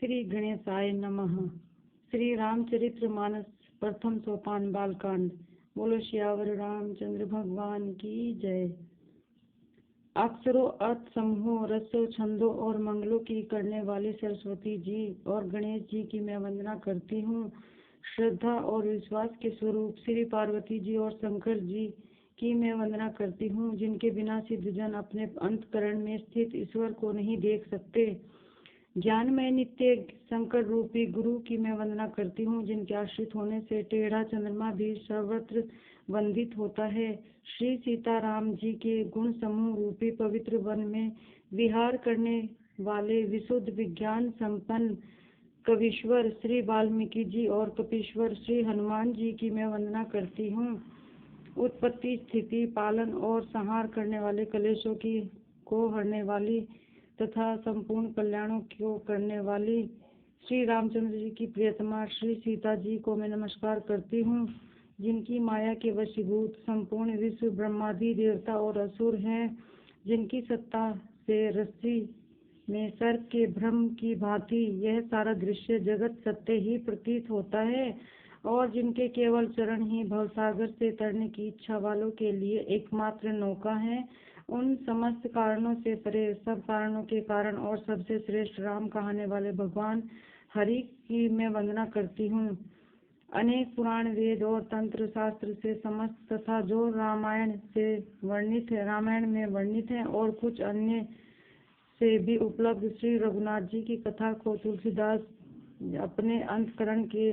श्री गणेशाय नमः। श्री रामचरित्र मानस प्रथम सोपान बालकांड। बोलो श्यावर रामचंद्र भगवान की जय। अक्षरों, अर्थ, समूहों, रसों, छंदों और मंगलों की करने वाली सरस्वती जी और गणेश जी की मैं वंदना करती हूँ। श्रद्धा और विश्वास के स्वरूप श्री पार्वती जी और शंकर जी की मैं वंदना करती हूँ, जिनके बिना सिद्धजन अपने अंतकरण में स्थित ईश्वर को नहीं देख सकते। ज्ञान में नित्य शंकर रूपी गुरु की मैं वंदना करती हूँ, जिनके आश्रित होने से टेढ़ा चंद्रमा भी सर्वत्र वंदित होता है। श्री सीताराम जी के गुण समूह रूपी पवित्र वन में विहार करने वाले विशुद्ध विज्ञान संपन्न कवीश्वर श्री वाल्मीकि जी और कपीश्वर श्री हनुमान जी की मैं वंदना करती हूँ। उत्पत्ति, स्थिति, पालन और संहार करने वाले कलेशों की को हरने वाली तथा संपूर्ण कल्याणों को करने वाली श्री रामचंद्र जी की प्रियतमा श्री सीता जी को मैं नमस्कार करती हूँ, जिनकी माया के वशीभूत संपूर्ण विश्व ब्रह्मादि देवता और असुर हैं, जिनकी सत्ता से रस्सी में सर्प के भ्रम की भांति यह सारा दृश्य जगत सत्य ही प्रतीत होता है, और जिनके केवल चरण ही भवसागर से तरने की इच्छा वालों के लिए एकमात्र नौका है। उन समस्त कारणों से परे, सब कारणों के कारण और सबसे श्रेष्ठ राम कहाने वाले भगवान हरि की मैं वंदना करती हूँ। अनेक पुराण, वेद और तंत्र शास्त्र से समस्त तथा जो रामायण में वर्णित है और कुछ अन्य से भी उपलब्ध श्री रघुनाथ जी की कथा को तुलसीदास अपने अंतकरण के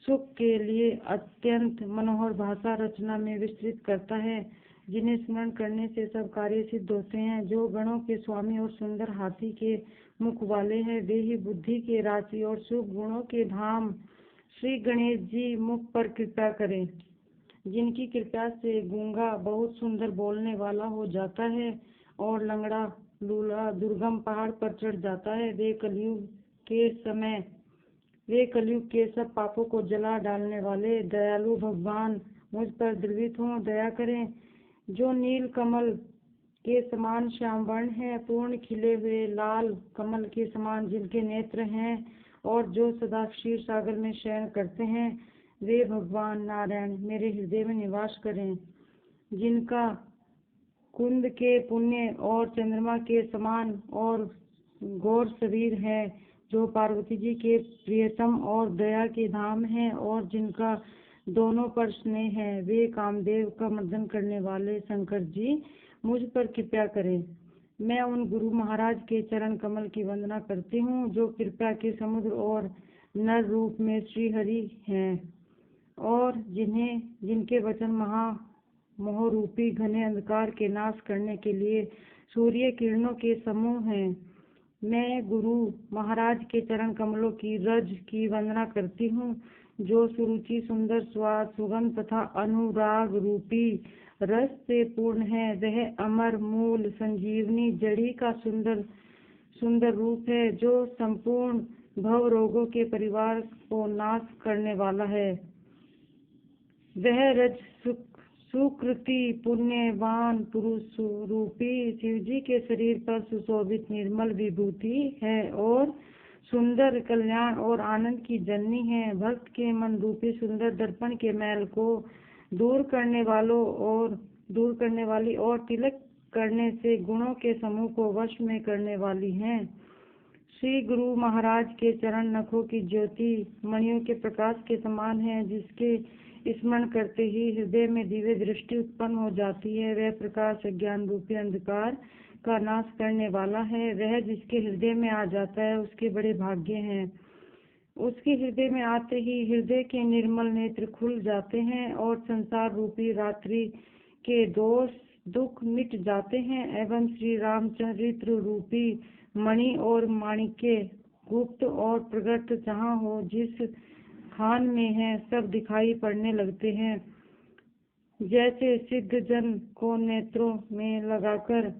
सुख के लिए अत्यंत मनोहर भाषा रचना में विस्तृत करता है, जिन्हें स्मरण करने से सब कार्य सिद्ध होते हैं। जो गणों के स्वामी और सुंदर हाथी के मुख वाले हैं, वे ही बुद्धि के राशि और शुभ गुणों के धाम श्री गणेश जी मुख पर कृपा करें। जिनकी कृपा से गूंगा बहुत सुंदर बोलने वाला हो जाता है और लंगड़ा लूला दुर्गम पहाड़ पर चढ़ जाता है। वे कलयुग के सब पापों को जला डालने वाले दयालु भगवान मुझ पर द्रवित हों, दया करें। जो नील कमल के समान श्याम वर्ण है, पूर्ण खिले हुए लाल कमल के समान जिनके नेत्र हैं और जो सदा क्षीर सागर में शयन करते हैं, वे भगवान नारायण मेरे हृदय में निवास करें। जिनका कुंद के पुण्य और चंद्रमा के समान और गौर शरीर है, जो पार्वती जी के प्रियतम और दया के धाम है, और जिनका दोनों पर स्नेह है, वे कामदेव का मर्दन करने वाले शंकर जी मुझ पर कृपया करें। मैं उन गुरु महाराज के चरण कमल की वंदना करती हूँ, जो कृपा के समुद्र और नर रूप में श्री हरि हैं, और जिनके वचन मोह रूपी घने अंधकार के नाश करने के लिए सूर्य किरणों के समूह हैं। मैं गुरु महाराज के चरण कमलों की रज की वंदना करती हूँ, जो सुरुचि, सुंदर स्वाद, सुगंध तथा अनुराग रूपी रस से पूर्ण है। वह अमर मूल संजीवनी जड़ी का सुंदर रूप है, जो संपूर्ण भव रोगों के परिवार को नाश करने वाला है। वह रज सुकृति पुण्यवान पुरुष रूपी शिवजी के शरीर पर सुशोभित निर्मल विभूति है और सुंदर कल्याण और आनंद की जननी है। भक्त के मन रूपी सुंदर दर्पण के मैल को दूर करने वाली और तिलक करने से गुणों के समूह को वश में करने वाली हैं। श्री गुरु महाराज के चरण नखों की ज्योति मणियों के प्रकाश के समान है, जिसके स्मरण करते ही हृदय में दिव्य दृष्टि उत्पन्न हो जाती है। वह प्रकाश अज्ञान रूपी अंधकार का नाश करने वाला है। वह जिसके हृदय में आ जाता है, उसके बड़े भाग्य हैं। उसके हृदय में आते ही हृदय के निर्मल नेत्र खुल जाते हैं और संसार रूपी रात्रि के दोष दुख मिट जाते हैं, एवं श्री रामचरित्र रूपी मणि और माणिक्य गुप्त और प्रगट जहाँ हो, जिस खान में है, सब दिखाई पड़ने लगते हैं। जैसे सिद्ध जन को नेत्रों में लगाकर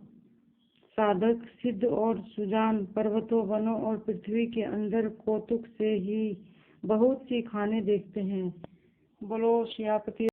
साधक सिद्ध और सुजान पर्वतों, वनों और पृथ्वी के अंदर कौतुक से ही बहुत सी खाने देखते हैं। बोलो सियापति